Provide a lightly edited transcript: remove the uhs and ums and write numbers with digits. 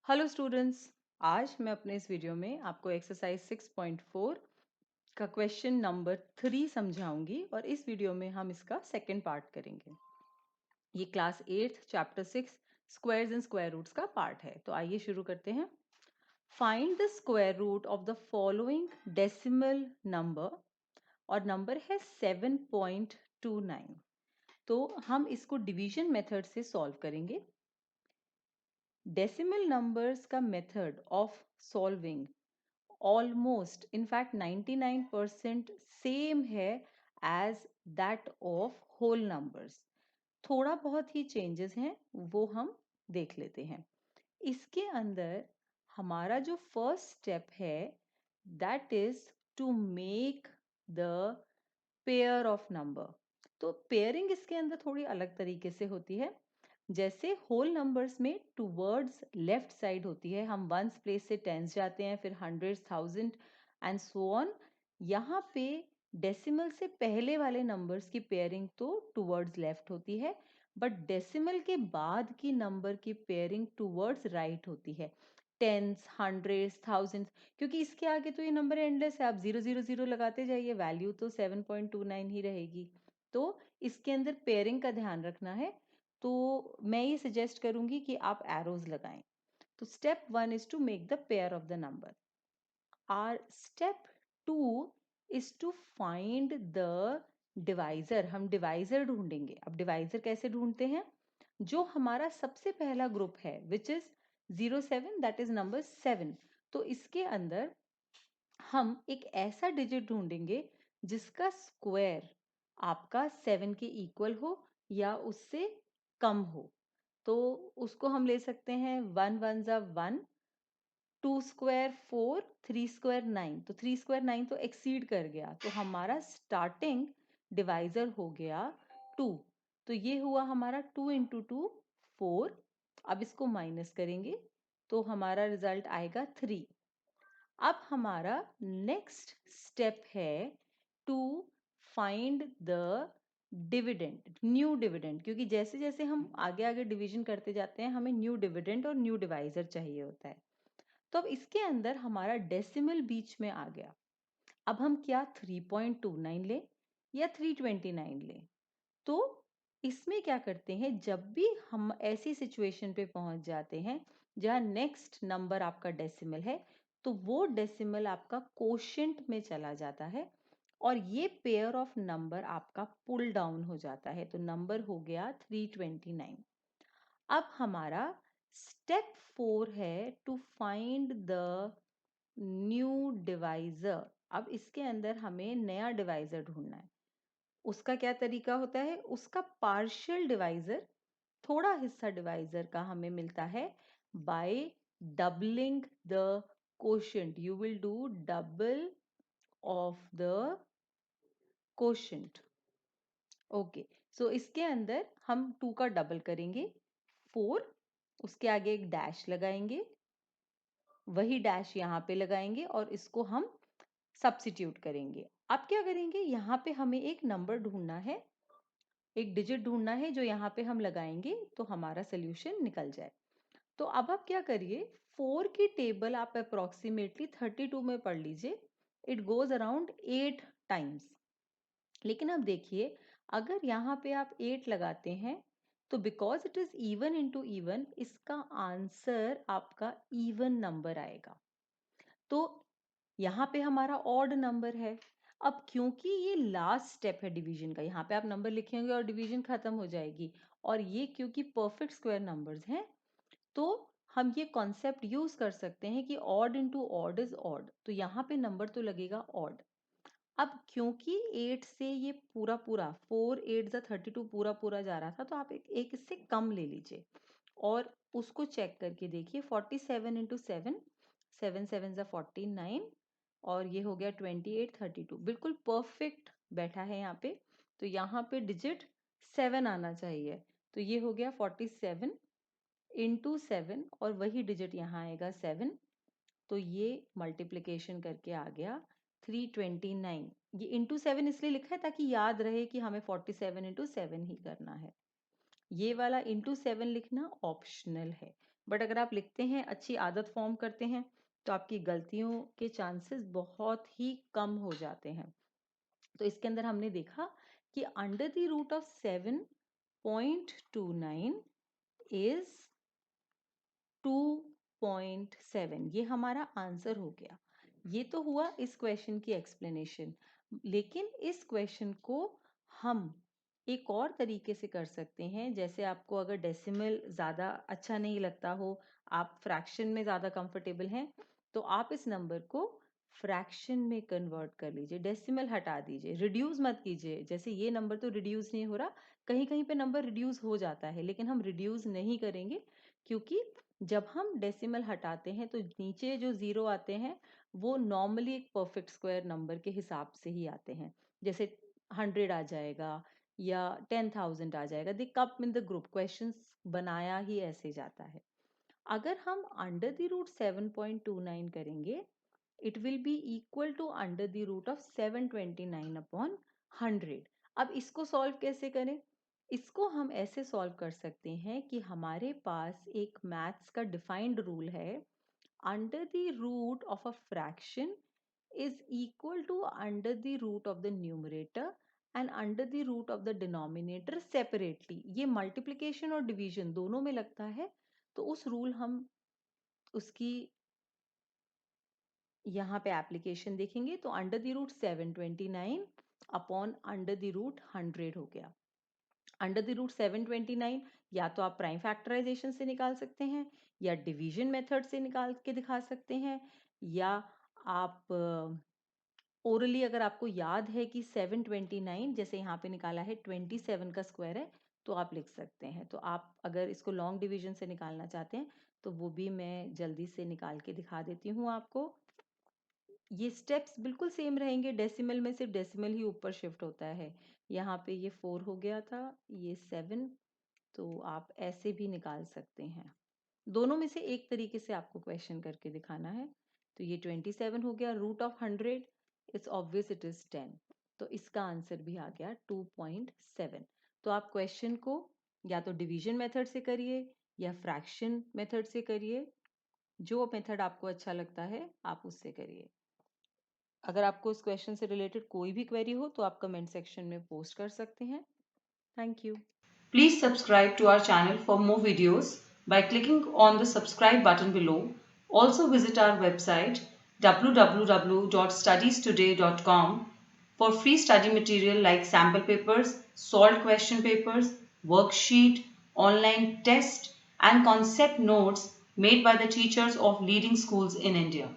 Hello students. आज मैं अपने इस वीडियो में आपको एक्सरसाइज 6.4 का क्वेश्चन नंबर 3 समझाऊंगी और इस वीडियो में हम इसका सेकंड पार्ट करेंगे। ये class 8 chapter 6 squares and square roots का पार्ट है। तो आइए शुरू करते हैं। Find the square root of the following decimal number, और नंबर है 7.29। तो हम इसको डिवीजन मेथड से सॉल्व करेंगे। डेसिमल नंबर्स का method of solving almost in fact 99% same है as that of whole numbers. थोड़ा बहुत ही चेंजेस हैं, वो हम देख लेते हैं। इसके अंदर हमारा जो फर्स्ट स्टेप है that is to make the pair of number. तो पेयरिंग इसके अंदर थोड़ी अलग तरीके से होती है। जैसे होल नंबर्स में टूवर्ड्स लेफ्ट साइड होती है, हम वंस प्लेस से टेंस जाते हैं, फिर hundreds, thousand and so on. यहाँ पे डेसिमल से पहले वाले नंबर्स की पेयरिंग तो टूवर्ड्स लेफ्ट होती है, बट डेसिमल के बाद की नंबर की पेयरिंग टूवर्ड्स राइट होती है। टेंस, हंड्रेड्स, थाउजेंड्स, क्योंकि इसके आगे तो ये नंबर एंडलेस है। आप 000 लगाते जाइए, वैल्यू तो 7.29 ही रहेगी। तो इसके अंदर पेयरिंग का ध्यान रखना है। तो मैं ये सजेस्ट करूंगी कि आप एरोज लगाएं। तो step 1 is to make the pair of the number. Our step 2 is to find the divisor. हम डिवाइजर ढूंढेंगे। अब डिवाइजर कैसे ढूंढते हैं? जो हमारा सबसे पहला ग्रुप है which is 07, that is number 7। तो इसके अंदर हम एक ऐसा डिजिट ढूंढेंगे जिसका स्क्वायर आपका 7 के इक्वल हो या उससे कम हो। तो उसको हम ले सकते हैं 1 1 जा 1, 2 स्क्वायर 4, 3 स्क्वायर 9। तो 3 स्क्वायर 9 तो एक्सीड कर गया, तो हमारा स्टार्टिंग डिवाइजर हो गया 2। तो ये हुआ हमारा 2 इंटू 2 4। अब इसको माइनस करेंगे तो हमारा रिजल्ट आएगा 3। अब हमारा नेक्स्ट स्टेप है to find the dividend, new dividend, क्योंकि जैसे जैसे हम आगे आगे डिवीजन करते जाते हैं हमें न्यू डिविडेंड और न्यू डिवाइजर चाहिए होता है। तो अब इसके अंदर हमारा डेसिमल बीच में आ गया। अब हम क्या 3.29 लें या 329 लें? तो इसमें क्या करते हैं, जब भी हम ऐसी सिचुएशन पे पहुंच जाते हैं जहां नेक्स्ट नंबर आपका डेसिमल है, तो वो डेसिमल आपका कोशेंट में चला जाता है और ये पेयर ऑफ नंबर आपका पुल डाउन हो जाता है। तो नंबर हो गया 329। अब हमारा स्टेप 4 है to find the new divisor. अब इसके अंदर हमें नया डिवाइजर ढूंढना है। उसका क्या तरीका होता है? उसका पार्शियल डिवाइजर, थोड़ा हिस्सा डिवाइजर का हमें मिलता है by doubling the quotient. You will do double of the quotient. Okay, so इसके अंदर हम 2 का डबल करेंगे 4, उसके आगे एक डैश लगाएंगे, वही डैश यहाँ पे लगाएंगे और इसको हम सब्स्टिट्यूट करेंगे। अब क्या करेंगे, यहाँ पे हमें एक नंबर ढूंढना है, एक डिजिट ढूंढना है जो यहाँ पे हम लगाएंगे तो हमारा सोल्यूशन निकल जाए। तो अब आप क्या करिए, 4 की टेबल आप अप्रोक्सीमेटली 32 में पढ़ लीजिए। It goes around 8 times. लेकिन अब देखिए, अगर यहाँ पे आप 8 लगाते हैं तो because it is even into even, इसका आंसर आपका इवन नंबर आएगा। तो यहाँ पे हमारा ऑड नंबर है। अब क्योंकि ये लास्ट स्टेप है डिवीजन का, यहाँ पे आप नंबर लिखेंगे और डिवीजन खत्म हो जाएगी, और ये क्योंकि परफेक्ट स्क्वायर नंबर्स हैं, तो हम ये कॉन्सेप्ट यूज कर सकते हैं कि odd into odd is odd. तो यहाँ पे नंबर तो लगेगा ऑड। अब क्योंकि 8 से ये पूरा पूरा 4 8 जा 32 पूरा पूरा जा रहा था, तो आप एक इससे कम ले लीजिए और उसको चेक करके देखिए। 47 इंटू 7, 7 7 जा 49, और ये हो गया 28 32, बिल्कुल परफेक्ट बैठा है यहाँ पे। तो यहाँ पे डिजिट 7 आना चाहिए। तो ये हो गया 47 इंटू 7 और वही डिजिट यहाँ आएगा 7। तो ये मल्टीप्लिकेशन करके आ गया 329। ये इंटू 7 इसलिए लिखा है ताकि याद रहे कि हमें 47 इंटू 7 ही करना है। ये वाला इंटू 7 लिखना ऑप्शनल है। बट अगर आप लिखते हैं, अच्छी आदत फॉर्म करते हैं, तो आपकी गलतियों के चांसेस बहुत ही कम हो जाते हैं। तो इसके अंदर हमने देखा कि under the root of 7.29 is 2.7, ये हमारा आंसर हो गया। ये तो हुआ इस क्वेश्चन की एक्सप्लेनेशन। लेकिन इस क्वेश्चन को हम एक और तरीके से कर सकते हैं। जैसे आपको अगर डेसिमल ज़्यादा अच्छा नहीं लगता हो, आप फ्रैक्शन में ज़्यादा कंफर्टेबल हैं, तो आप इस नंबर को फ्रैक्शन में कन्वर्ट कर लीजिए, डेसिमल हटा दीजिए, रिड्यूस मत कीजिए। जैसे ये नंबर तो रिड्यूस नहीं हो रहा, कहीं कहीं पे नंबर रिड्यूस हो जाता है, लेकिन हम रिड्यूस नहीं करेंगे, क्योंकि जब हम डेसिमल हटाते हैं तो नीचे जो जीरो आते हैं वो नॉर्मली एक परफेक्ट स्क्वायर नंबर के हिसाब से ही आते हैं। जैसे 100 आ जाएगा या 10,000 आ जाएगा, दे कप इन द ग्रुप, क्वेश्चंस बनाया ही ऐसे जाता है। अगर हम अंडर द रूट 7.29 करेंगे, it will be equal to under the root of 729 upon 100। अब इसको सॉल्व कैसे करें? इसको हम ऐसे सॉल्व कर सकते हैं कि हमारे पास एक मैथ्स का डिफाइंड रूल है, under the root of a fraction is equal to under the root of the numerator and under the root of the denominator separately। ये मल्टीप्लिकेशन और डिवीजन दोनों में लगता है, तो उस रूल हम उसकी यहाँ पे एप्लीकेशन देखेंगे। तो under the root 729 upon under the root 100 हो गया। अंडर द रूट 729 या तो आप प्राइम फैक्टराइजेशन से निकाल सकते हैं, या डिवीजन मेथड से निकाल के दिखा सकते हैं, या आप ओरली अगर आपको याद है कि 729 जैसे यहाँ पे निकाला है 27 का स्क्वायर है, तो आप लिख सकते हैं। तो आप अगर इसको लॉन्ग डिवीजन से निकालना चाहते हैं तो वो भी मैं जल्दी से निकाल के दिखा देती हूँ आपको। ये स्टेप्स बिल्कुल सेम रहेंगे, डेसिमल में सिर्फ डेसिमल ही ऊपर शिफ्ट होता है। यहाँ पे ये 4 हो गया था, ये 7, तो आप ऐसे भी निकाल सकते हैं। दोनों में से एक तरीके से आपको क्वेश्चन करके दिखाना है। तो ये 27 हो गया, root of 100 it's obvious it is 10, तो इसका आंसर भी आ गया 2.7। तो आप क्वेश्चन को या तो डिवीजन मेथड से करिए या फ्रैक्शन मेथड से करिए, जो मेथड आपको अच्छा लगता है आप उससे करिए। अगर आपको इस क्वेश्चन से रिलेटेड कोई भी क्वेरी हो तो आप कमेंट सेक्शन में पोस्ट कर सकते हैं। Thank you. Please subscribe to our channel for more videos by clicking on the subscribe button below. Also visit our website www.studiestoday.com for free study material like sample papers, solved question papers, worksheet, online test and concept notes made by the teachers of leading schools in India.